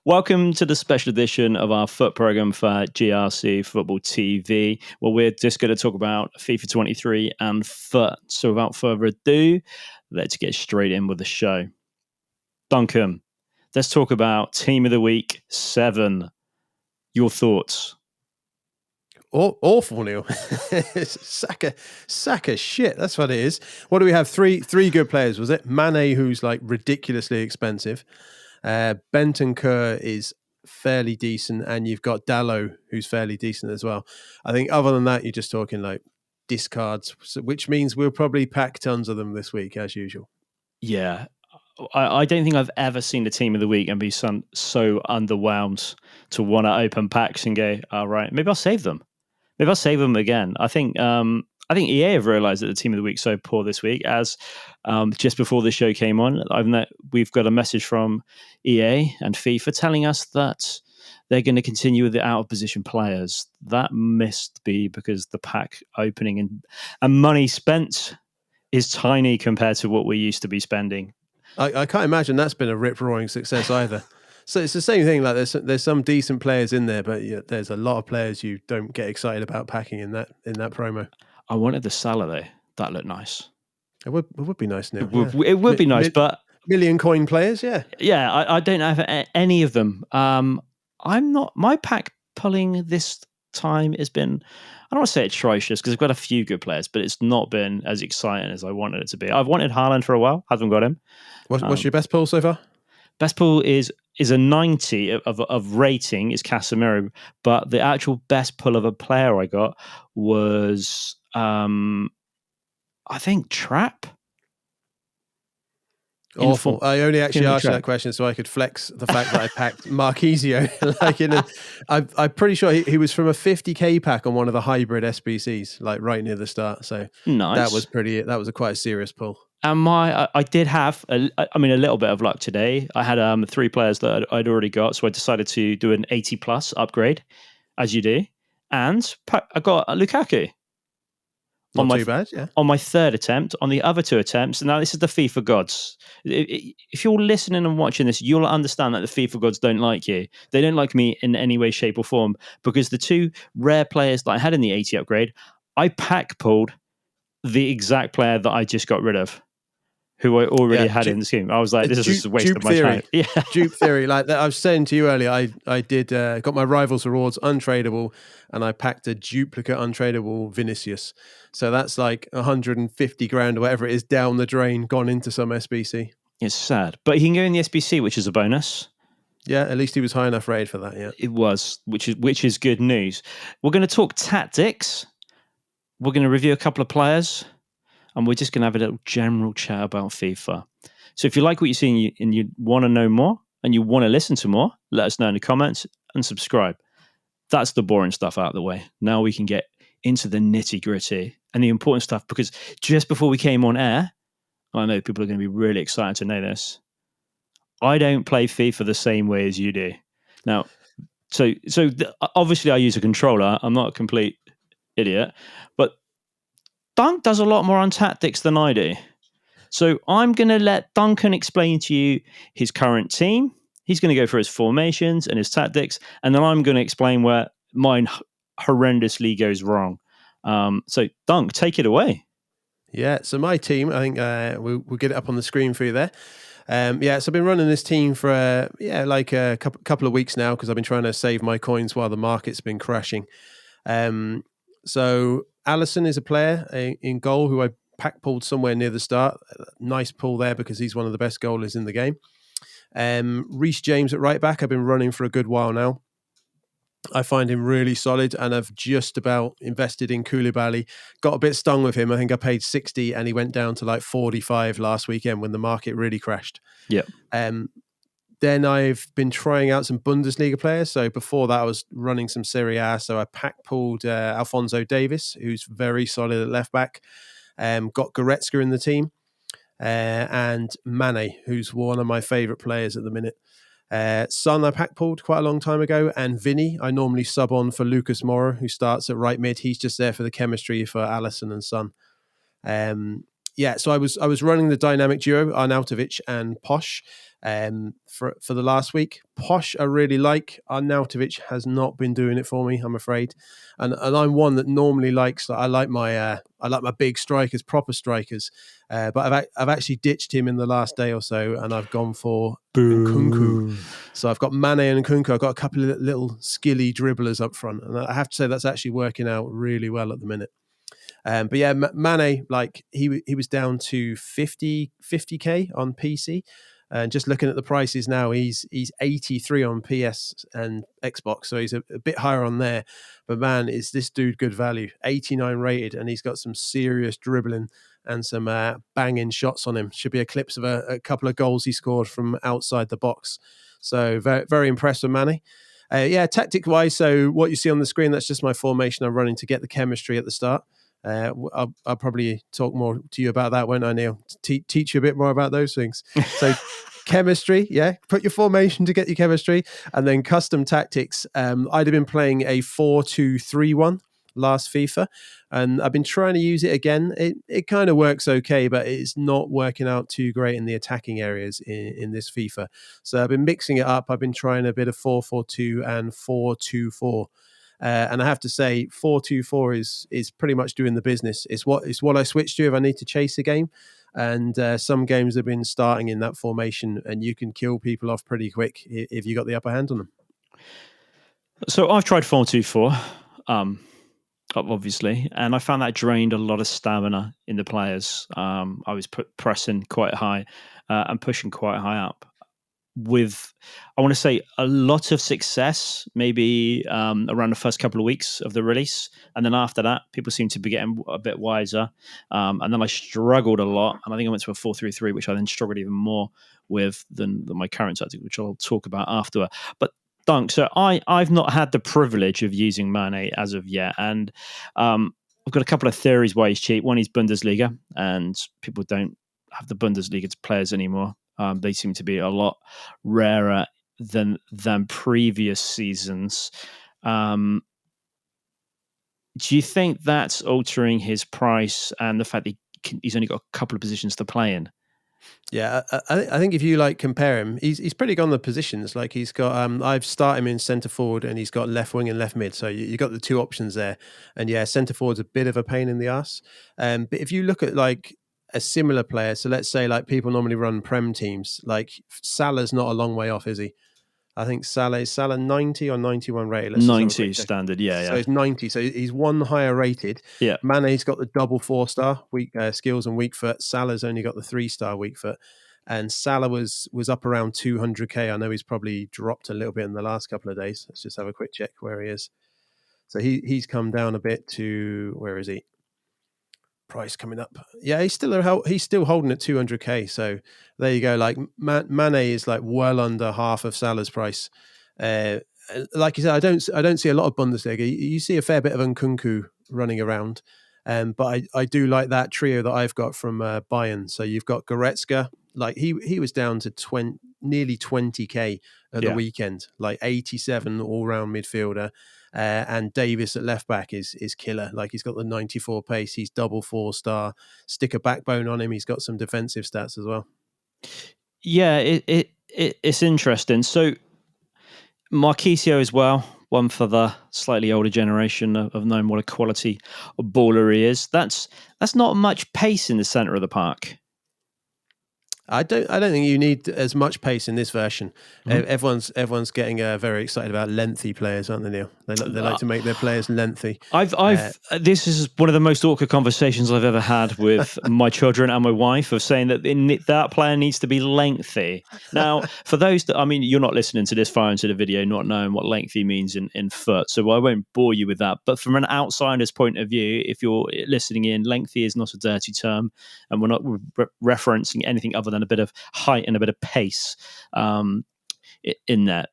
Welcome to the special edition of our FUT program for GRC Football TV, where we're just going to talk about FIFA 23 and FUT. So without further ado, let's get straight in with the show. Duncan, let's talk about Team of the Week 7. Your thoughts? Awful, Neil. Sack of shit. That's what it is. What do we have? Three good players, was it? Mane, who's like ridiculously expensive. Bentancur is fairly decent, and you've got Dalot, who's fairly decent as well. I think other than that, you're just talking like discards, which means we'll probably pack tons of them this week, as usual. Yeah. I don't think I've ever seen the Team of the Week and be so underwhelmed to want to open packs and go, all right, maybe I'll save them. Maybe I'll save them again. I think EA have realised that the Team of the Week's so poor this week. As just before the show came on, we've got a message from EA and FIFA telling us that they're going to continue with the out of position players. That must be because the pack opening and money spent is tiny compared to what we used to be spending. I can't imagine that's been a rip-roaring success either. So it's the same thing. Like there's some decent players in there, but there's a lot of players you don't get excited about packing in that promo. I wanted the Salah though. That looked nice. It would be nice now. It would be nice, but million coin players, yeah. Yeah, I don't have any of them. My pack pulling this time has been, I don't want to say atrocious because I've got a few good players, but it's not been as exciting as I wanted it to be. I've wanted Haaland for a while, haven't got him. What's your best pull so far? Best pull is a 90 of rating is Casemiro, but the actual best pull of a player I got was I think Trapp. Awful. I only actually asked you that question so I could flex the fact that I packed Marquisio. I'm pretty sure he was from a 50k pack on one of the hybrid SBCs, like right near the start. So nice. That was quite a serious pull. And I did have a little bit of luck today. I had 3 players that I'd already got, so I decided to do an 80 plus upgrade, as you do, and I got Lukaku. Not too bad, yeah. On my third attempt, on the other 2 attempts. Now, this is the FIFA gods. If you're listening and watching this, you'll understand that the FIFA gods don't like you. They don't like me in any way, shape, or form, because the 2 rare players that I had in the 80 upgrade, I pack pulled the exact player that I just got rid of, who I already had in the scheme. I was like, this is just a waste of my time. Yeah. Dupe theory. Like I was saying to you earlier, I did got my Rivals Rewards untradeable, and I packed a duplicate untradeable Vinicius. So that's like 150 grand or whatever it is down the drain, gone into some SBC. It's sad. But he can go in the SBC, which is a bonus. Yeah, at least he was high enough rated for that, yeah. It was, which is good news. We're going to talk tactics. We're going to review a couple of players. And we're just going to have a little general chat about FIFA. So if you like what you're seeing and you want to know more and you want to listen to more, let us know in the comments and subscribe. That's the boring stuff out of the way. Now we can get into the nitty gritty and the important stuff, because just before we came on air, I know people are going to be really excited to know this. I don't play FIFA the same way as you do. Now, so obviously I use a controller. I'm not a complete idiot, but Dunk does a lot more on tactics than I do. So I'm going to let Duncan explain to you his current team. He's going to go through his formations and his tactics, and then I'm going to explain where mine horrendously goes wrong. So Dunk, take it away. Yeah, so my team, I think we'll get it up on the screen for you there. So I've been running this team for a couple of weeks now, because I've been trying to save my coins while the market's been crashing. So Alisson is a player in goal who I pack pulled somewhere near the start. Nice pull there because he's one of the best goalers in the game. Reece James at right back, I've been running for a good while now. I find him really solid, and I've just about invested in Koulibaly. Got a bit stung with him. I think I paid 60 and he went down to like 45 last weekend when the market really crashed. Yeah. Then I've been trying out some Bundesliga players. So before that, I was running some Serie A. So I pack pulled Alphonso Davies, who's very solid at left back. Got Goretzka in the team. And Mane, who's one of my favourite players at the minute. Son, I pack pulled quite a long time ago. And Vinny, I normally sub on for Lucas Moura, who starts at right mid. He's just there for the chemistry for Alisson and Son. Yeah, so I was running the dynamic duo Arnautovic and Posh for the last week. Posh I really like. Arnautovic has not been doing it for me, I'm afraid. And I'm one that normally likes. I like my big strikers, proper strikers. But I've actually ditched him in the last day or so, and I've gone for Nkunku. So I've got Mane and Nkunku. I've got a couple of little skilly dribblers up front, and I have to say that's actually working out really well at the minute. But yeah, Mane, like he was down to 50k on PC, and just looking at the prices now, he's 83 on PS and Xbox, so he's a bit higher on there. But man, is this dude good value? 89 rated, and he's got some serious dribbling and some banging shots on him. Should be a clips of a couple of goals he scored from outside the box. So very, very impressed with Mane. Yeah, tactic wise, so what you see on the screen, that's just my formation I'm running to get the chemistry at the start. I'll probably talk more to you about that, won't I, Neil? Teach you a bit more about those things. So chemistry, yeah, put your formation to get your chemistry, and then custom tactics. I'd have been playing a 4-2-3-1 last FIFA, and I've been trying to use it again. It kind of works okay, but it's not working out too great in the attacking areas in this FIFA. So I've been mixing it up. I've been trying a bit of 4-4-2 and 4-2-4. And I have to say, 4-2-4 is pretty much doing the business. It's what I switch to if I need to chase a game. And some games have been starting in that formation, and you can kill people off pretty quick if you got the upper hand on them. So I've tried 4-2-4, obviously, and I found that drained a lot of stamina in the players. I was pressing quite high and pushing quite high up, with, I want to say, a lot of success, maybe around the first couple of weeks of the release. And then after that, people seem to be getting a bit wiser. And then I struggled a lot. And I think I went to a 4-3-3, which I then struggled even more with than my current tactic, which I'll talk about after. But Dunk, so I've not had the privilege of using Mane as of yet. And I've got a couple of theories why he's cheap. One, he's Bundesliga, and people don't have the Bundesliga players anymore. They seem to be a lot rarer than previous seasons. Do you think that's altering his price and the fact that he's only got a couple of positions to play in? Yeah, I think if you compare him, he's pretty good on the positions. Like he's got, I've started him in centre forward, and he's got left wing and left mid. So you got the two options there. And yeah, centre forward's a bit of a pain in the ass. But if you look at a similar player, so let's say people normally run Prem teams, like Salah's not a long way off, is he? I think Salah 90 or 91 rated. Let's 90 standard, yeah. So he's 90. So he's one higher rated. Yeah. Mane's got the double 4-star weak skills and weak foot. Salah's only got the 3-star weak foot. And Salah was up around 200k. I know he's probably dropped a little bit in the last couple of days. Let's just have a quick check where he is. So he's come down a bit to, where is he? Price coming up. Yeah, he's still holding at 200k. So there you go. Mane is well under half of Salah's price. Like you said, I don't see a lot of Bundesliga. You see a fair bit of Nkunku running around, but I do like that trio that I've got from Bayern. So you've got Goretzka. He was down to nearly 20k at the weekend. 87 all round midfielder. And Davis at left back is killer. He's got the 94 pace. He's double 4-star. Stick a backbone on him. He's got some defensive stats as well. Yeah, it's interesting. So Marquisio as well, one for the slightly older generation of knowing what a quality baller he is. That's not much pace in the centre of the park. I don't think you need as much pace in this version. Mm-hmm. Everyone's getting very excited about lengthy players, aren't they, Neil? They like to make their players lengthy. This is one of the most awkward conversations I've ever had with my children and my wife, of saying that that player needs to be lengthy. Now, for those that, you're not listening to this far into the video, not knowing what lengthy means in foot, so I won't bore you with that. But from an outsider's point of view, if you're listening in, lengthy is not a dirty term, and we're not referencing anything other than a bit of height and a bit of pace in that.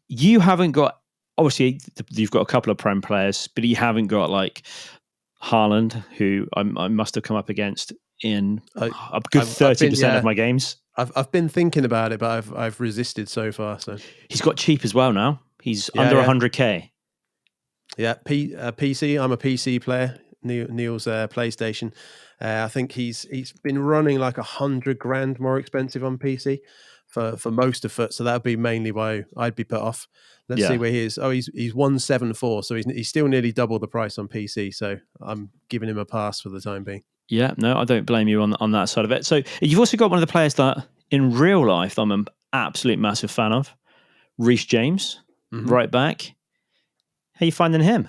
You haven't got, obviously you've got a couple of Prem players, but you haven't got Haaland, who I must have come up against in a good 30% of my games. I've been thinking about it, but I've resisted so far. So he's got cheap as well now. He's under 100k. Yeah, PC. I'm a PC player. Neil's PlayStation. I think he's been running like 100 grand more expensive on PC for most of FUT. So that would be mainly why I'd be put off. Let's see where he is. Oh, he's 174. So he's still nearly double the price on PC. So I'm giving him a pass for the time being. Yeah, no, I don't blame you on that side of it. So you've also got one of the players that in real life that I'm an absolute massive fan of, Reece James, right back. How are you finding him?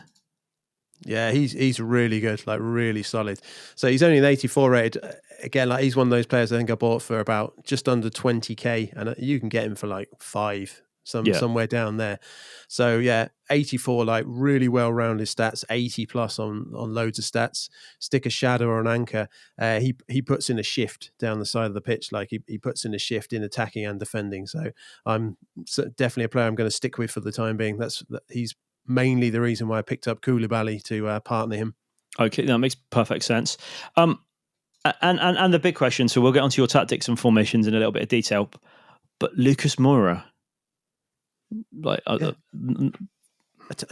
Yeah, he's really good, like really solid. So he's only an 84 rated. Again, like he's one of those players I think I bought for about just under 20k, and you can get him for like 5, somewhere down there. So yeah, 84, like really well-rounded stats, 80 plus on loads of stats. Stick a shadow or an anchor. He puts in a shift down the side of the pitch, like he puts in a shift in attacking and defending. So I'm definitely a player I'm going to stick with for the time being. He's mainly the reason why I picked up Koulibaly to partner him. Okay, that makes perfect sense. And the big question, so we'll get onto your tactics and formations in a little bit of detail, but Lucas Moura, like I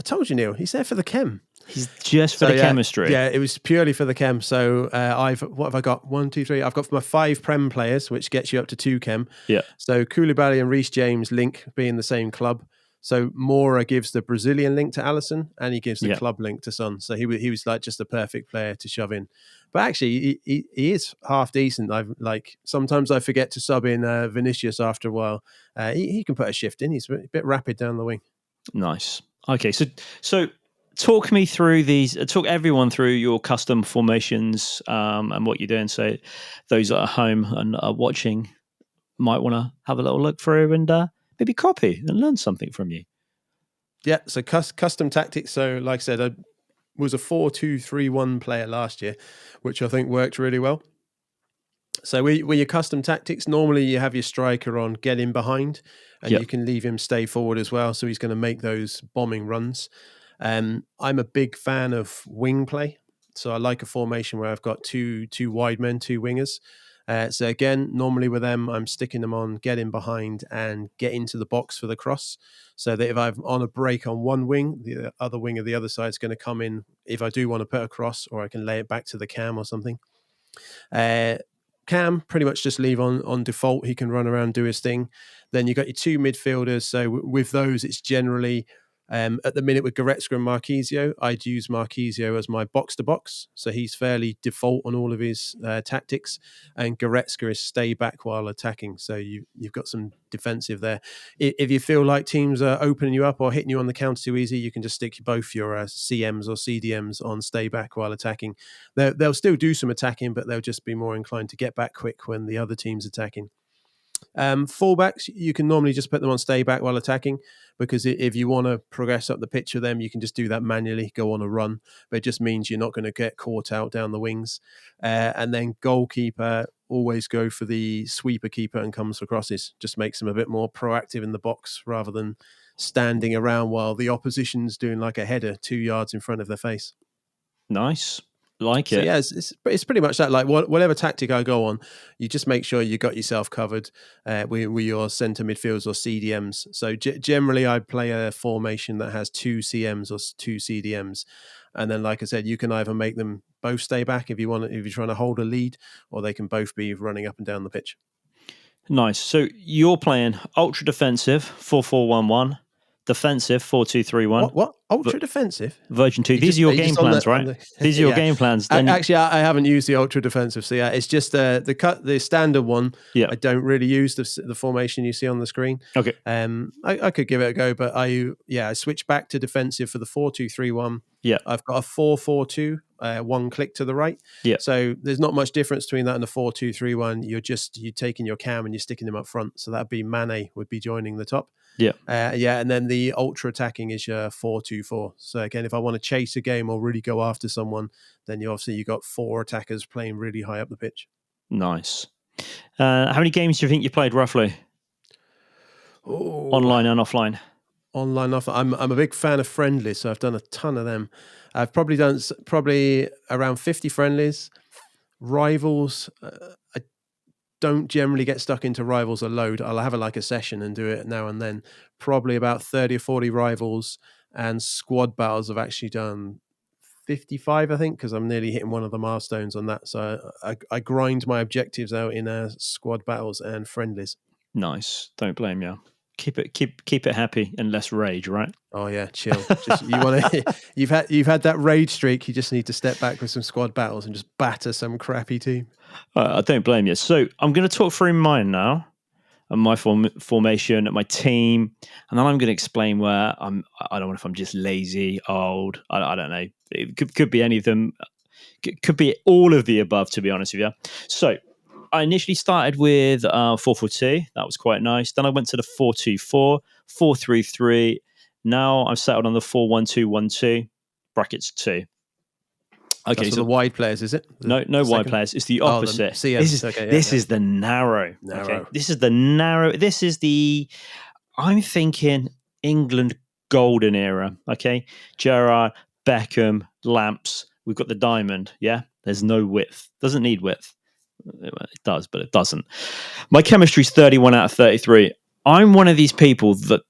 told you, Neil, he's there for the chem. He's just for the chemistry. Yeah, it was purely for the chem. So what have I got? 1, 2, 3. I've got my 5 Prem players, which gets you up to 2 chem. Yeah. So Koulibaly and Reece James link being the same club. So Moura gives the Brazilian link to Alisson, and he gives the club link to Son. So he was like just a perfect player to shove in. But actually, he is half decent. Sometimes I forget to sub in Vinicius after a while. He can put a shift in. He's a bit rapid down the wing. Nice. Okay, so talk me through these. Talk everyone through your custom formations and what you're doing. So those that are home and are watching might want to have a little look through and maybe copy and learn something from you. Yeah, so custom tactics. So like I said, I was a 4-2-3-1 player last year, which I think worked really well. So with your custom tactics, normally you have your striker on get in behind, and you can leave him stay forward as well. So he's going to make those bombing runs. I'm a big fan of wing play. So I like a formation where I've got two wide men, 2 wingers. So again, normally with them, I'm sticking them on get in behind and get into the box for the cross. So that if I'm on a break on one wing, the other wing of the other side is going to come in if I do want to put a cross, or I can lay it back to the cam or something. Cam, pretty much just leave on default. He can run around, do his thing. Then you've got your 2 midfielders. So with those, it's generally... at the minute with Goretzka and Marquisio, I'd use Marquisio as my box-to-box. So he's fairly default on all of his tactics. And Goretzka is stay back while attacking. So you've got some defensive there. If you feel like teams are opening you up or hitting you on the counter too easy, you can just stick both your CMs or CDMs on stay back while attacking. They'll still do some attacking, but they'll just be more inclined to get back quick when the other team's attacking. Fullbacks, you can normally just put them on stay back while attacking, because if you want to progress up the pitch with them, you can just do that manually, go on a run, but it just means you're not going to get caught out down the wings. And then goalkeeper, always go for the sweeper keeper and comes for crosses. Just makes them a bit more proactive in the box rather than standing around while the opposition's doing like a header 2 yards in front of their face. Nice. Like it. So yeah, it's pretty much that. Like whatever tactic I go on, you just make sure you got yourself covered with your centre midfielders or CDMs. So generally, I play a formation that has 2 CMs or 2 CDMs, and then, like I said, you can either make them both stay back if you're trying to hold a lead, or they can both be running up and down the pitch. Nice. So you're playing ultra defensive 4-4-1-1. Defensive 4-2-3-1. What? Ultra defensive? Version 2. These are your game plans, right? These are your game plans. Actually, I haven't used the ultra defensive. So yeah, it's just the standard one. Yeah. I don't really use the formation you see on the screen. Okay. I could give it a go, but I switch back to defensive for the 4-2-3-1. Yeah. I've got a 4-4-2, 1 click to the right. Yeah. So there's not much difference between that and the 4-2-3-1. You're taking your cam and you're sticking them up front. So that'd be Mane would be joining the top. Yeah. And then the ultra attacking is your 4-2-4. So again, if I want to chase a game or really go after someone, then you got 4 attackers playing really high up the pitch. Nice. How many games do you think you played roughly? Online and offline? Online, offline. I'm a big fan of friendlies, so I've done a ton of them. I've probably done around 50 friendlies. Rivals, I don't generally get stuck into rivals a load. I'll have a session and do it now and then. Probably about 30 or 40 rivals, and squad battles I've actually done 55, I think, because I'm nearly hitting one of the milestones on that. So I grind my objectives out in squad battles and friendlies. Nice. Don't blame you. Keep it happy and less rage, right? Oh yeah, chill. Just you want to. You've had that rage streak. You just need to step back with some squad battles and just batter some crappy team. I don't blame you. So I'm going to talk through mine now, and my formation, and my team, and then I'm going to explain where I'm. I don't know if I'm just lazy, old. I don't know. It could be any of them. Could be all of the above, to be honest with you. So I initially started with 4-4-2. That was quite nice. Then I went to the 4-2-4, 4-3-3. Now I'm settled on the 4-1-2-1-2 brackets 2. Okay, That's for so the wide players, is it? No wide players. It's the opposite. This is the narrow. Okay? This is the narrow. This is the. I'm thinking England golden era. Okay, Gerrard, Beckham, Lamps. We've got the diamond. Yeah, there's no width. Doesn't need width. It does, but it doesn't. My chemistry's 31 out of 33. I'm one of these people that,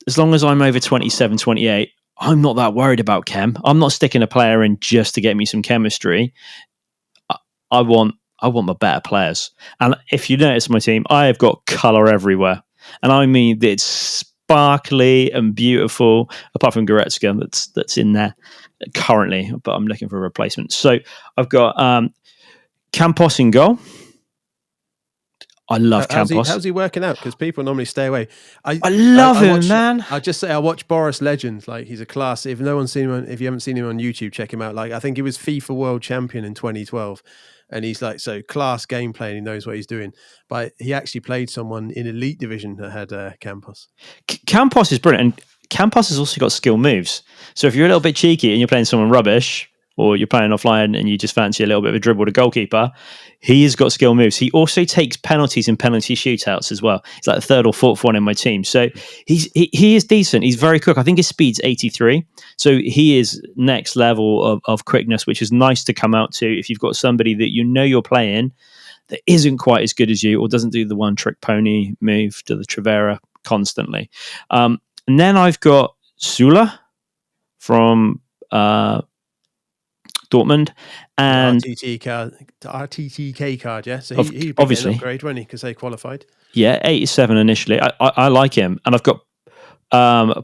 as long as I'm over 27, 28, I'm not that worried about chem. I'm not sticking a player in just to get me some chemistry. I want my better players. And if you notice my team, I have got colour everywhere. And I mean, it's sparkly and beautiful, apart from Goretzka that's in there currently, but I'm looking for a replacement. So I've got Campos in goal. I love Campos. How's he working out? Because people normally stay away. I love him, man. I just say I watch Boris Legend. Like, he's a class. If no one's seen him, if you haven't seen him on YouTube, check him out. Like, I think he was FIFA World Champion in 2012, and he's like, so class gameplay, and he knows what he's doing. But he actually played someone in Elite Division that had Campos. Campos is brilliant, and Campos has also got skill moves. So if you're a little bit cheeky and you're playing someone rubbish, or you're playing offline and you just fancy a little bit of a dribble to goalkeeper, he has got skill moves. He also takes penalties in penalty shootouts as well. He's like the third or fourth one in my team. So he is decent. He's very quick. I think his speed's 83. So he is next level of quickness, which is nice to come out to if you've got somebody that you know you're playing that isn't quite as good as you or doesn't do the one trick pony move to the Trevera constantly. And then I've got Sula from Dortmund and RTTK card, yeah. So he obviously an upgrade, won't he? Because they qualified. Yeah, 87 initially. I like him, and I've got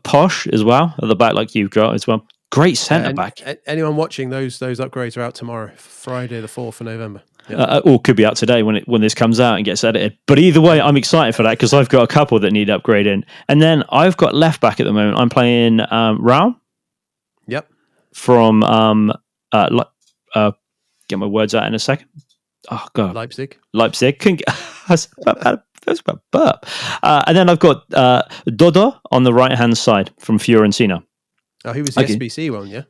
Posh as well at the back, like you've got as well. Great centre back. Anyone watching, those upgrades are out tomorrow, Friday the 4th of November. Or could be out today when this comes out and gets edited. But either way, I'm excited for that because I've got a couple that need upgrading, and then I've got left back at the moment. I'm playing Raul. Yep. From get my words out in a second. Oh god, Leipzig. That's about burp. And then I've got Dodo on the right hand side from Fiorentina. Oh, he was the SBC one, yeah.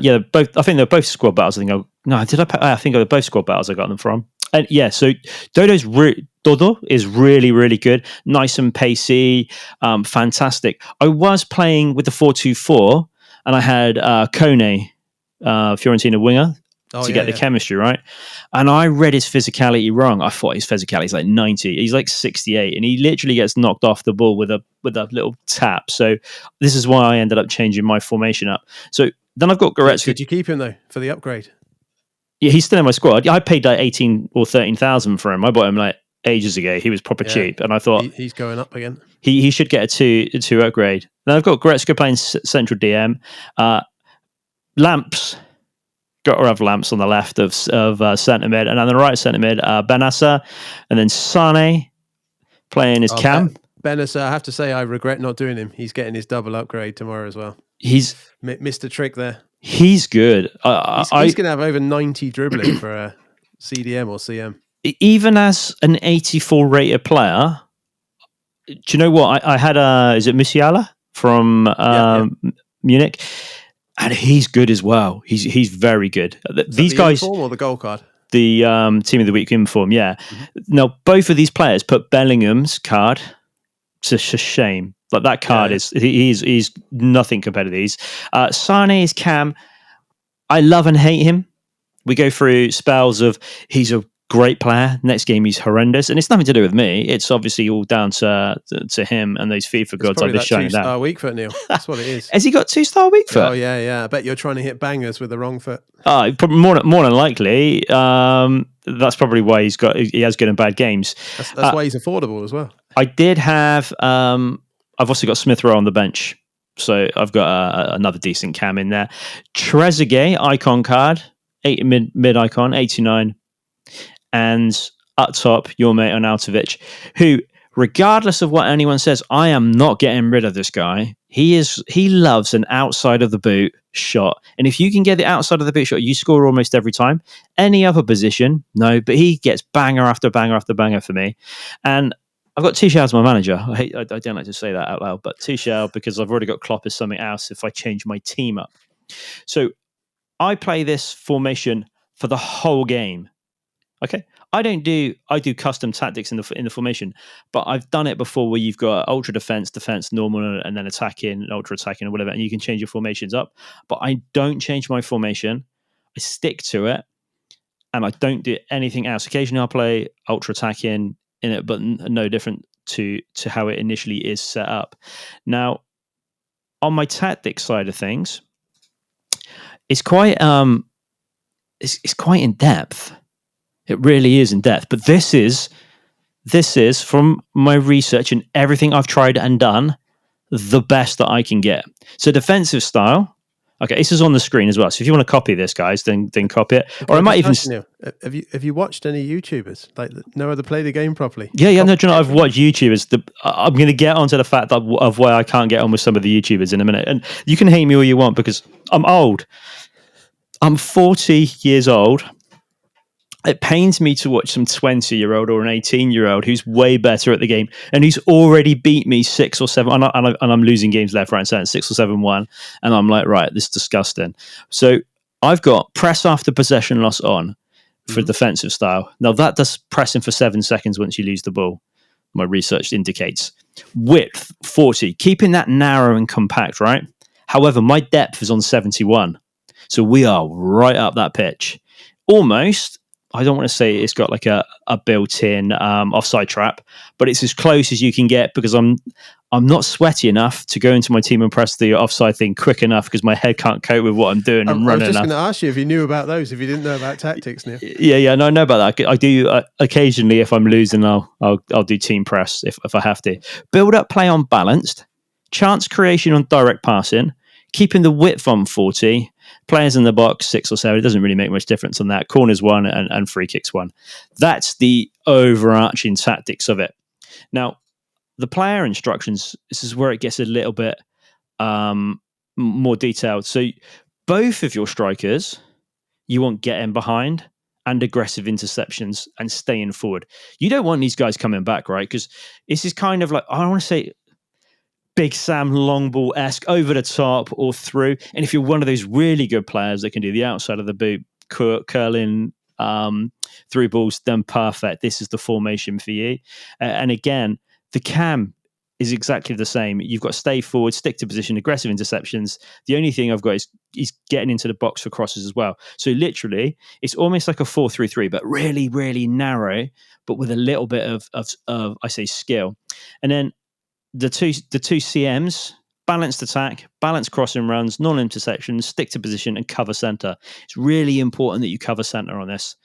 Yeah, both. I think they're both squad battles. I think they're both squad battles. I got them from. And yeah, so Dodo is really, really good. Nice and pacey. Fantastic. I was playing with the 4-2-4, and I had Kone, Fiorentina winger, to get the chemistry right. And I read his physicality wrong. I thought his physicality is like 90. He's like 68, and he literally gets knocked off the ball with a little tap. So this is why I ended up changing my formation up. So then I've got Goretzka. Did you keep him though for the upgrade? Yeah, he's still in my squad. I paid like 18 or 13,000 for him. I bought him like ages ago. He was proper cheap, and I thought he's going up again. He should get a two upgrade. Then I've got Goretzka playing central DM. Lamps. Got to have Lamps on the left of centre mid, and on the right centre mid, Benassa, and then Sane playing his cam. Benassa, I have to say, I regret not doing him. He's getting his double upgrade tomorrow as well. He's missed a trick there. He's good. He's going to have over 90 dribbling for a CDM or CM. Even as an 84 rated player, do you know what? I had is it Musiala from Munich? And he's good as well. He's very good. These guys, inform or the goal card, the team of the week inform. Yeah. Mm-hmm. Now both of these players put Bellingham's card. It's a shame. Like that card is he's nothing compared to these. Sane is cam. I love and hate him. We go through spells of he's a great player. Next game, he's horrendous. And it's nothing to do with me. It's obviously all down to him and those FIFA gods I've been showing down. Two-star weak foot, Neil. That's what it is. Has he got 2-star weak foot? Oh, yeah. I bet you're trying to hit bangers with the wrong foot. Probably more than likely. That's probably why he has good and bad games. That's why he's affordable as well. I did have. I've also got Smith Rowe on the bench, so I've got another decent cam in there. Trezeguet icon card, mid icon, 89, and up top your mate Arnautovic, who, regardless of what anyone says, I am not getting rid of this guy. He loves an outside of the boot shot. And if you can get the outside of the boot shot, you score almost every time. Any other position, no, but he gets banger after banger after banger for me. And I've got Tuchel as my manager. I don't like to say that out loud, but Tuchel, because I've already got Klopp as something else if I change my team up. So I play this formation for the whole game. Okay, I do custom tactics in the formation, but I've done it before where you've got ultra defense, normal, and then attacking, ultra attacking, or whatever, and you can change your formations up. But I don't change my formation. I stick to it, and I don't do anything else. Occasionally, I'll play ultra attacking in it, but no different to how it initially is set up. Now, on my tactics side of things, it's quite it's quite in depth. It really is in depth, but this is from my research and everything I've tried and done, the best that I can get. So defensive style. Okay, this is on the screen as well. So if you want to copy this, guys, then copy it. Okay, or I might even. Have you watched any YouTubers like know how to play the game properly? Yeah. No, I've watched YouTubers. I'm going to get onto the fact of why I can't get on with some of the YouTubers in a minute, and you can hate me all you want because I'm old. I'm 40 years old. It pains me to watch some 20-year-old or an 18-year-old who's way better at the game and who's already beat me 6 or 7, and I'm losing games left, right, and center, 6 or 7-1, and I'm like, right, this is disgusting. So I've got press after possession loss on for defensive style. Now that does pressing for 7 seconds once you lose the ball. My research indicates width 40, keeping that narrow and compact, right? However, my depth is on 71, so we are right up that pitch, almost. I don't want to say it's got like a built-in offside trap, but it's as close as you can get because I'm not sweaty enough to go into my team and press the offside thing quick enough because my head can't cope with what I'm doing and running. I was just going to ask you if you knew about those, if you didn't know about tactics, Neil. Yeah, no, I know about that. I do occasionally if I'm losing, I'll do team press if I have to. Build up play on balanced, chance creation on direct passing, keeping the width on 40. Players in the box 6 or 7. It doesn't really make much difference on that. Corners 1 and free kicks 1. That's the overarching tactics of it. Now, the player instructions. This is where it gets a little bit more detailed. So, both of your strikers, you want getting behind and aggressive interceptions and staying forward. You don't want these guys coming back, right? Because this is kind of like I don't want to say Big Sam long ball-esque over the top or through. And if you're one of those really good players that can do the outside of the boot, curling through balls, then perfect. This is the formation for you. And again, the cam is exactly the same. You've got stay forward, stick to position, aggressive interceptions. The only thing I've got is getting into the box for crosses as well. So literally, it's almost like a 4-3-3, but really, really narrow, but with a little bit of I say skill. And then the two CMs, balanced attack, balanced crossing runs, non-intersections, stick to position, and cover center. It's really important that you cover center on this.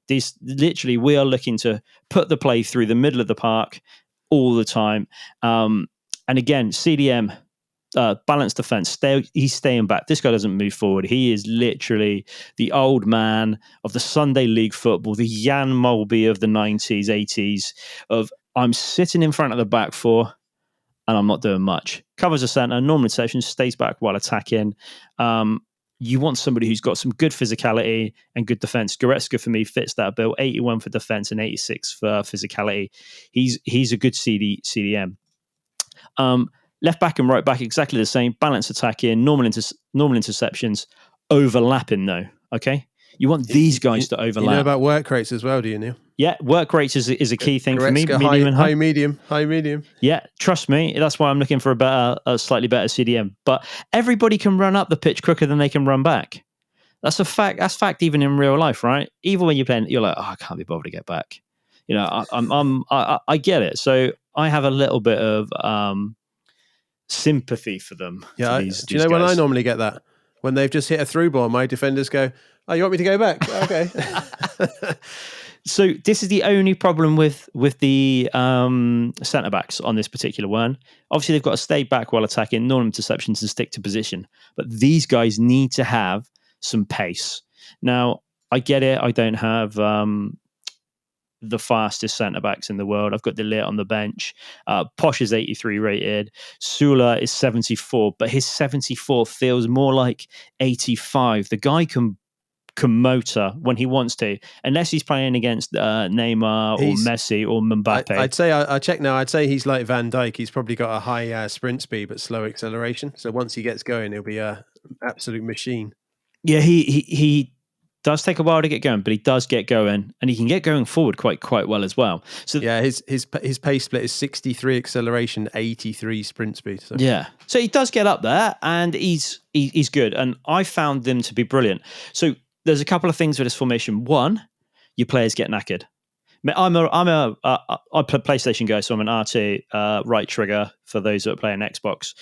These literally, we are looking to put the play through the middle of the park all the time. And again, CDM, balanced defense. He's staying back. This guy doesn't move forward. He is literally the old man of the Sunday League football, the Jan Molby of the 90s, 80s. Of I'm sitting in front of the back four. And I'm not doing much. Covers a center, normal interception, stays back while attacking. You want somebody who's got some good physicality and good defense. Goretzka, for me, fits that bill. 81 for defense and 86 for physicality. He's a good CDM. Left back and right back, exactly the same. Balanced attacking, normal interceptions, overlapping though. Okay? You want these guys to overlap. You know about work rates as well, do you, Neil? Yeah, work rates is a key thing for me. Medium and high. High, medium. Yeah, trust me. That's why I'm looking for a slightly better CDM. But everybody can run up the pitch quicker than they can run back. That's a fact. That's fact even in real life, right? Even when you're playing, you're like, oh, I can't be bothered to get back. I get it. So I have a little bit of sympathy for them, for Yeah. these Do you know when I guys. normally get that? When they've just hit a through ball, my defenders go, "Oh, you want me to go back? Okay." So this is the only problem with the centre backs on this particular one. Obviously, they've got to stay back while attacking, non-interceptions, and stick to position. But these guys need to have some pace. Now, I get it. I don't have the fastest centre backs in the world. I've got Delit on the bench. Posh is 83 rated. Sula is 74, but his 74 feels more like 85. The guy can motor when he wants to, unless he's playing against Neymar or Messi or Mbappe. I'd say I check now. I'd say he's like Van Dijk. He's probably got a high sprint speed but slow acceleration. So once he gets going, he'll be a absolute machine. Yeah, he does take a while to get going, but he does get going, and he can get going forward quite well as well. So yeah, his pace split is 63 acceleration, 83 sprint speed. So. Yeah, so he does get up there, and he's good, and I found them to be brilliant. So there's a couple of things with this formation. One, your players get knackered. I play PlayStation guy, so I'm an RT right trigger for those that are playing Xbox.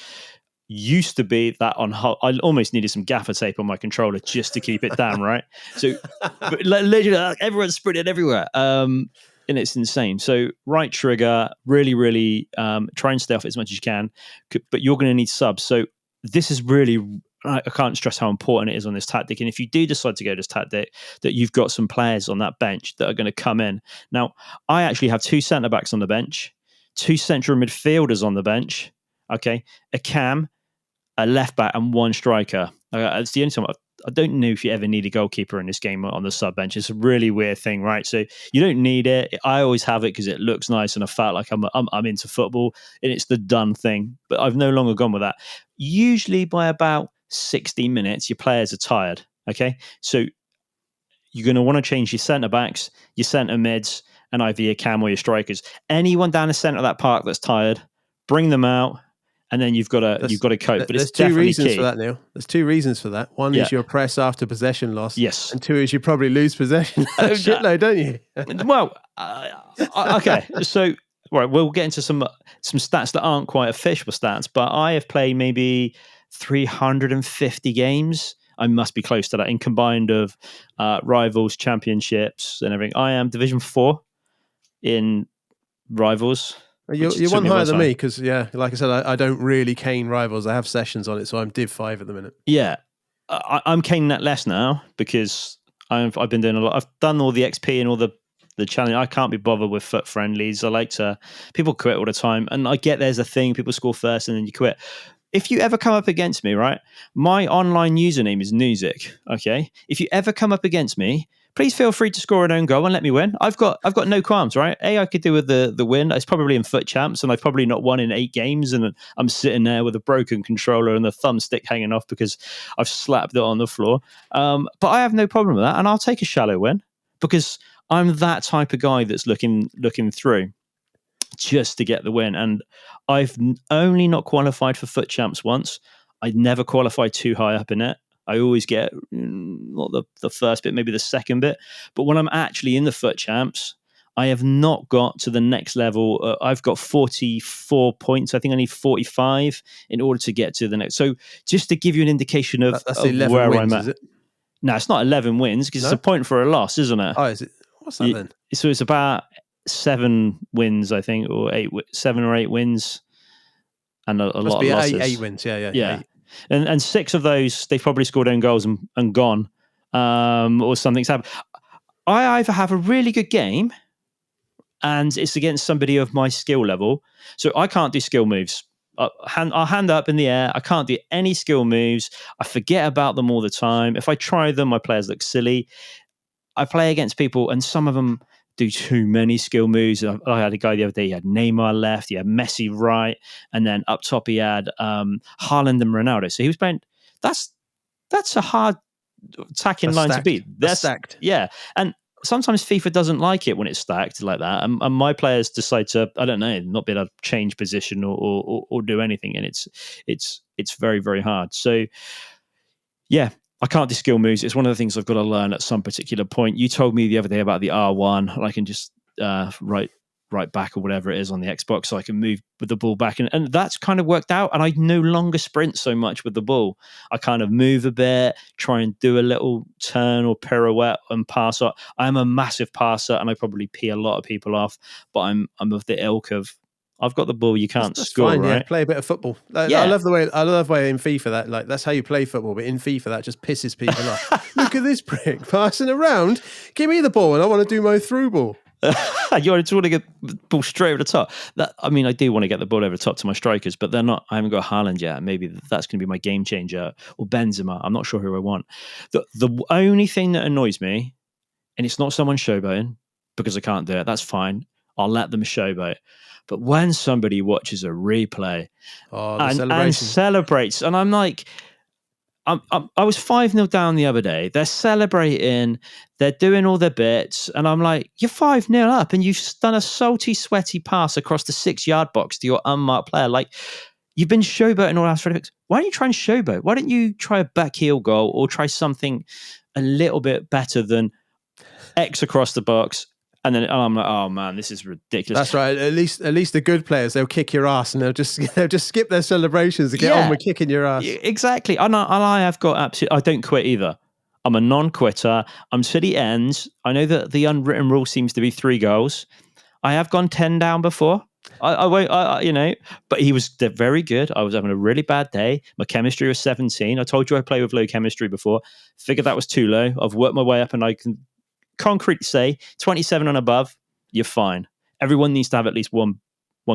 Used to be that on I almost needed some gaffer tape on my controller just to keep it down, right? So but literally everyone's sprinting everywhere. And it's insane. So right trigger, really try and stay off it as much as you can, but you're going to need subs. So this is really, I can't stress how important it is on this tactic. And if you do decide to go this tactic, that you've got some players on that bench that are going to come in. Now, I actually have 2 centre backs on the bench, 2 central midfielders on the bench, okay, a cam, a left back, and 1 striker. It's the only time I don't know if you ever need a goalkeeper in this game on the sub bench. It's a really weird thing, right? So you don't need it. I always have it because it looks nice, and I felt like I'm into football, and it's the done thing. But I've no longer gone with that. Usually by about 60 minutes, your players are tired. Okay, so you're going to want to change your centre backs, your centre mids, and either your cam or your strikers. Anyone down the centre of that park that's tired, bring them out. And then you've got to cope. But there's it's definitely 2 reasons key. for that, Neil. There's 2 reasons for that. One is your press after possession loss. Yes. And 2 is you probably lose possession. Shitload, don't you? Well, okay. So, right, we'll get into some stats that aren't quite official stats, but I have played maybe 350 games. I must be close to that in combined of rivals, championships, and everything. I am Division 4 in rivals. You're one higher than me because, like I said, I don't really cane rivals. I have sessions on it, so I'm Div 5 at the minute. Yeah, I'm caning that less now because I've been doing a lot. I've done all the XP and all the challenge. I can't be bothered with FUT friendlies. People quit all the time, and I get there's a thing. People score first and then you quit. If you ever come up against me, right, my online username is Newsic. Okay, if you ever come up against me, please feel free to score an own goal and let me win. I've got no qualms, right? I could do with the win. It's probably in FUT Champs, and I've probably not won in 8 games, and I'm sitting there with a broken controller and the thumbstick hanging off because I've slapped it on the floor. But I have no problem with that, and I'll take a shallow win because I'm that type of guy that's looking through just to get the win. And I've only not qualified for FUT Champs once. I never qualified too high up in it. I always get not the first bit, maybe the second bit. But when I'm actually in the FUT Champs, I have not got to the next level. I've got 44 points. I think I need 45 in order to get to the next. So just to give you an indication of, that's of 11 where wins, I'm at. is it? No, it's not 11 wins because it's a point for a loss, isn't it? Oh, is it? What's that then? So it's about 7 wins, I think, or 7 or 8 wins, and a lot of losses. 8 wins, yeah. 8. And 6 of those they've probably scored own goals and gone, or something's happened. I either have a really good game, and it's against somebody of my skill level, so I can't do skill moves. I'll hand up in the air. I can't do any skill moves. I forget about them all the time. If I try them, my players look silly. I play against people, and some of them do too many skill moves. I had a guy the other day, he had Neymar left, he had Messi right, and then up top he had Haaland and Ronaldo. So he was playing, that's a hard attacking line to beat. That's stacked. Yeah. And sometimes FIFA doesn't like it when it's stacked like that. And my players decide to, I don't know, not be able to change position or do anything. And it's very, very hard. So yeah, I can't do skill moves. It's one of the things I've got to learn at some particular point. You told me the other day about the R1, and I can just right back or whatever it is on the Xbox, so I can move with the ball back, and that's kind of worked out. And I no longer sprint so much with the ball. I kind of move a bit, try and do a little turn or pirouette and pass up. I'm a massive passer, and I probably pee a lot of people off, but I'm of the ilk of I've got the ball, you can't That's score, fine, right? yeah. Play a bit of football. I Yeah. love the way in FIFA that like that's how you play football, but in FIFA that just pisses people off. Look at this prick passing around. Give me the ball, and I want to do my through ball. You want to get the ball straight over the top. I mean, I do want to get the ball over the top to my strikers, but they're not. I haven't got Haaland yet. Maybe that's going to be my game changer, or Benzema. I'm not sure who I want. The only thing that annoys me, and it's not someone showboating because I can't do it. That's fine. I'll let them showboat. But when somebody watches a replay and celebrates, and I'm like, I was 5-0 down the other day. They're celebrating, they're doing all their bits, and I'm like, you're 5-0 up, and you've done a salty, sweaty pass across the 6-yard box to your unmarked player. Like, you've been showboating all last 3 weeks. Why don't you try and showboat? Why don't you try a back heel goal or try something a little bit better than X across the box? And then I'm like, oh man, this is ridiculous. That's right. At least the good players, they'll kick your ass and they'll just skip their celebrations to get on with kicking your ass. Exactly. And I have got absolutely. I don't quit either. I'm a non-quitter. I'm to the ends. I know that the unwritten rule seems to be 3 goals. I have gone 10 down before. I won't. But he was very good. I was having a really bad day. My chemistry was 17. I told you I play with low chemistry before. Figured that was too low. I've worked my way up, and I can concretely say 27 and above, you're fine. Everyone needs to have at least one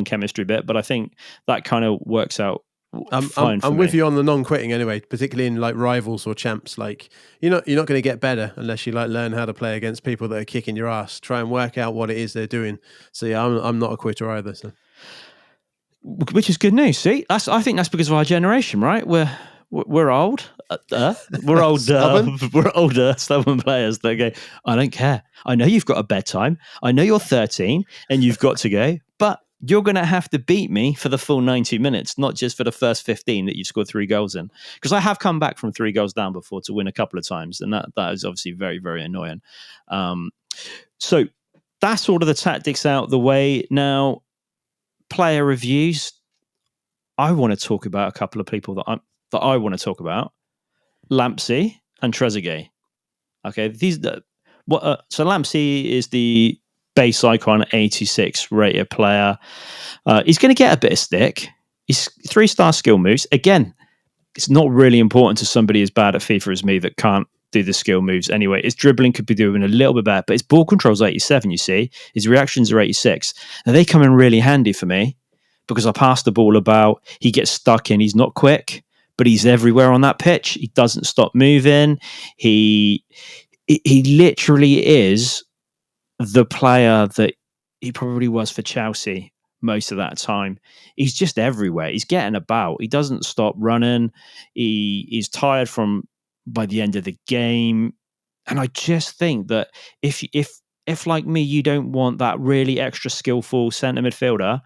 chemistry bit, but I think that kind of works out fine for me. I'm with you on the non-quitting anyway, particularly in like rivals or champs. Like you're not going to get better unless you like learn how to play against people that are kicking your ass. Try and work out what it is they're doing. So yeah, I'm not a quitter either. So. Which is good news. See, I think that's because of our generation, right? We're old. We're old. We're older, stubborn players that go, I don't care. I know you've got a bedtime. I know you're 13 and you've got to go, but you're going to have to beat me for the full 90 minutes, not just for the first 15 that you scored 3 goals in. Because I have come back from 3 goals down before to win a couple of times, and that is obviously very, very annoying. So that's all of the tactics out the way. Now, player reviews. I want to talk about a couple of people that I want to talk about. Lampsey and Trezeguet. Okay, so Lampsey is the base icon 86 rated player. He's going to get a bit of stick. He's 3-star skill moves. Again, it's not really important to somebody as bad at FIFA as me that can't do the skill moves anyway. His dribbling could be doing a little bit better, but his ball control's 87, you see. His reactions are 86. Now, they come in really handy for me because I pass the ball about. He gets stuck in. He's not quick, but he's everywhere on that pitch. He doesn't stop moving. He literally is the player that he probably was for Chelsea most of that time. He's just everywhere. He's getting about. He doesn't stop running. He's tired by the end of the game. And I just think that if like me, you don't want that really extra skillful centre midfielder,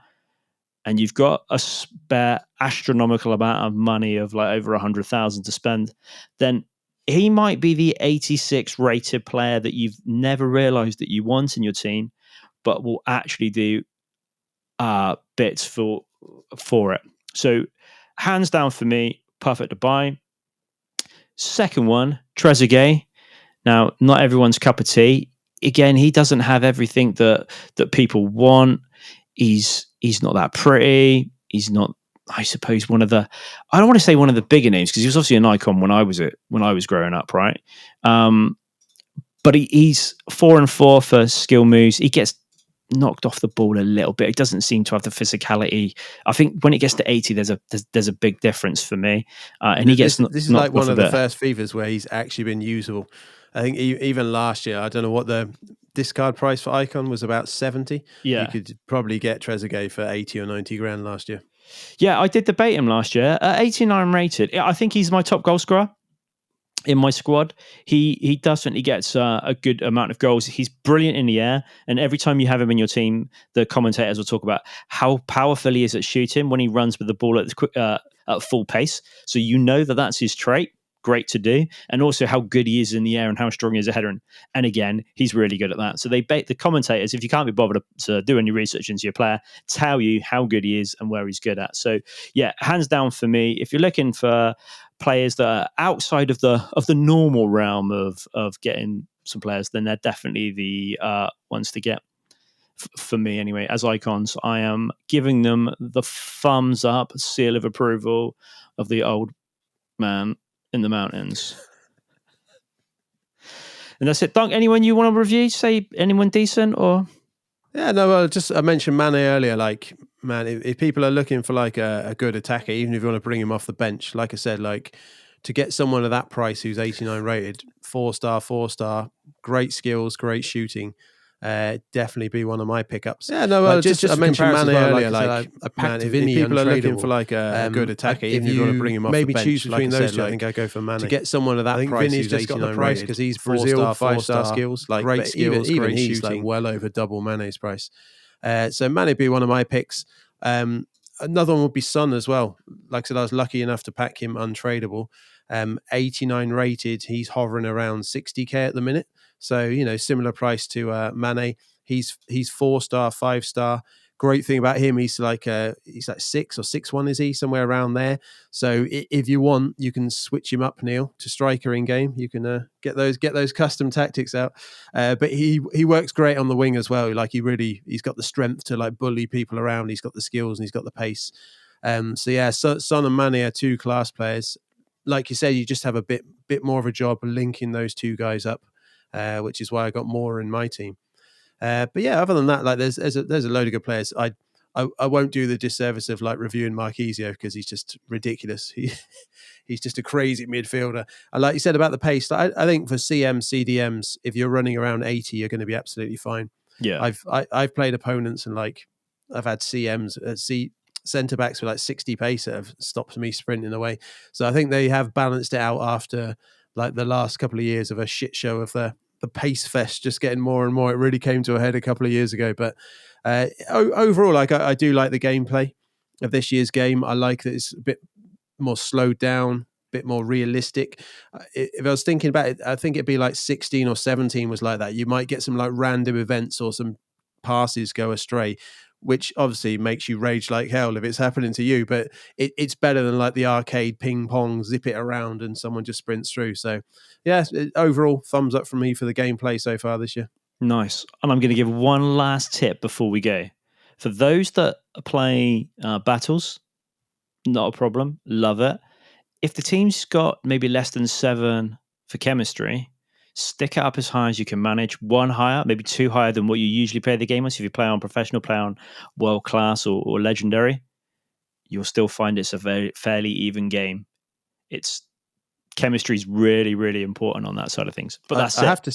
and you've got a spare astronomical amount of money of like over 100,000 to spend, then he might be the 86 rated player that you've never realized that you want in your team, but will actually do bits for it. So hands down for me, perfect to buy. Second one, Trezeguet. Now, not everyone's cup of tea. Again, he doesn't have everything that people want. He's not that pretty. He's not, I suppose, I don't want to say one of the bigger names because he was obviously an icon when I was growing up, right? But he's 4-4 for skill moves. He gets knocked off the ball a little bit. He doesn't seem to have the physicality. I think when it gets to 80, there's a big difference for me. And he gets this is like one of the first FIFAs where he's actually been usable. I think even last year, I don't know what the discard price for Icon was, about 70. Yeah. You could probably get Trezeguet for 80 or 90 grand last year. Yeah, I did debate him last year. 89 rated. I think he's my top goal scorer in my squad. He definitely gets a good amount of goals. He's brilliant in the air, and every time you have him in your team, the commentators will talk about how powerful he is at shooting when he runs with the ball at full pace. So you know that's his trait. great to do, and also how good he is in the air and how strong he is a header. And again, he's really good at that. So the commentators, if you can't be bothered to do any research into your player, tell you how good he is and where he's good at. So yeah, hands down for me. If you're looking for players that are outside of the normal realm of getting some players, then they're definitely the ones to get. For me anyway, as icons, I am giving them the thumbs up, seal of approval of the old man in the mountains. And that's it. Dunk, anyone you want to review? Say anyone decent or? Yeah, no, well, I mentioned Mane earlier. Like, man, if people are looking for like a good attacker, even if you want to bring him off the bench, like I said, like to get someone at that price who's 89 rated, 4-star, great skills, great shooting, definitely be one of my pickups. Yeah, no, well, just I mentioned Mane earlier. Like, I packed if people are looking for like a good attacker, even if you want to bring him off the bench, maybe choose between those two. I think I go for Mane to get someone of that price who's 89 rated because he's Brazil 5-star skills, like great skills, even great he's shooting, like well over double Mane's price. So Mane be one of my picks. Another one would be Son as well. Like I said, I was lucky enough to pack him untradeable. 89 rated. He's hovering around 60k at the minute. So, similar price to Mane. He's 4-star, 5-star. Great thing about him, he's like 6 or 6'1", is he? Somewhere around there. So if you want, you can switch him up, Neil, to striker in game. You can get those custom tactics out. But he works great on the wing as well. Like he's got the strength to like bully people around. He's got the skills and he's got the pace. So yeah, Son and Mane are two class players. Like you said, you just have a bit more of a job linking those two guys up, which is why I got more in my team. But yeah, other than that, like there's a load of good players. I won't do the disservice of like reviewing Marquisio because he's just ridiculous. He's just a crazy midfielder. And like you said about the pace, I think for CDMs, if you're running around 80, you're going to be absolutely fine. Yeah, I've played opponents and like I've had CMs centre backs with like 60 pace that have stopped me sprinting away. So I think they have balanced it out after like the last couple of years of a shit show of the pace fest just getting more and more. It really came to a head a couple of years ago. But overall, like I do like the gameplay of this year's game. I like that it's a bit more slowed down, a bit more realistic. If I was thinking about it, I think it'd be like 16 or 17 was like that. You might get some like random events or some passes go astray, which obviously makes you rage like hell if it's happening to you, but it's better than like the arcade ping pong, zip it around and someone just sprints through. So yeah, overall thumbs up from me for the gameplay so far this year. Nice. And I'm going to give one last tip before we go. For those that play battles, not a problem. Love it. If the team's got maybe less than 7 for chemistry, stick it up as high as you can manage. 1 higher, maybe 2 higher than what you usually play the game on. So if you play on professional, play on world class or legendary, you'll still find it's a fairly even game. Chemistry is really, really important on that side of things. But that's I have to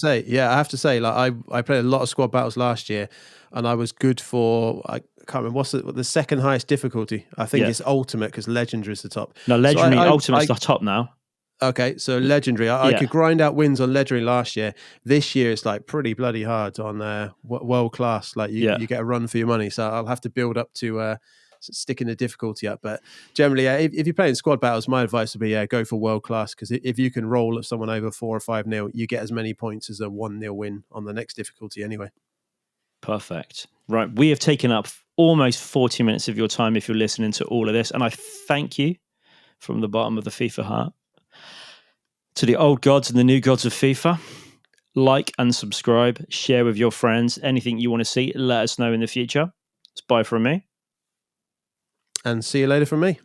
say, like I played a lot of squad battles last year, and I was good for I can't remember what's the second highest difficulty. I think it's ultimate because legendary is the top. No, legendary, ultimate's the top now. Okay, so legendary. I could grind out wins on legendary last year. This year it's like pretty bloody hard on world class. Like you get a run for your money. So I'll have to build up to sticking the difficulty up. But generally, if you're playing squad battles, my advice would be go for world class, because if you can roll someone over 4 or 5-0, you get as many points as a 1-0 win on the next difficulty anyway. Perfect. Right, we have taken up almost 40 minutes of your time if you're listening to all of this, and I thank you from the bottom of the FIFA heart. To the old gods and the new gods of FIFA, like and subscribe, share with your friends. Anything you want to see, let us know in the future. It's bye from me. And see you later from me.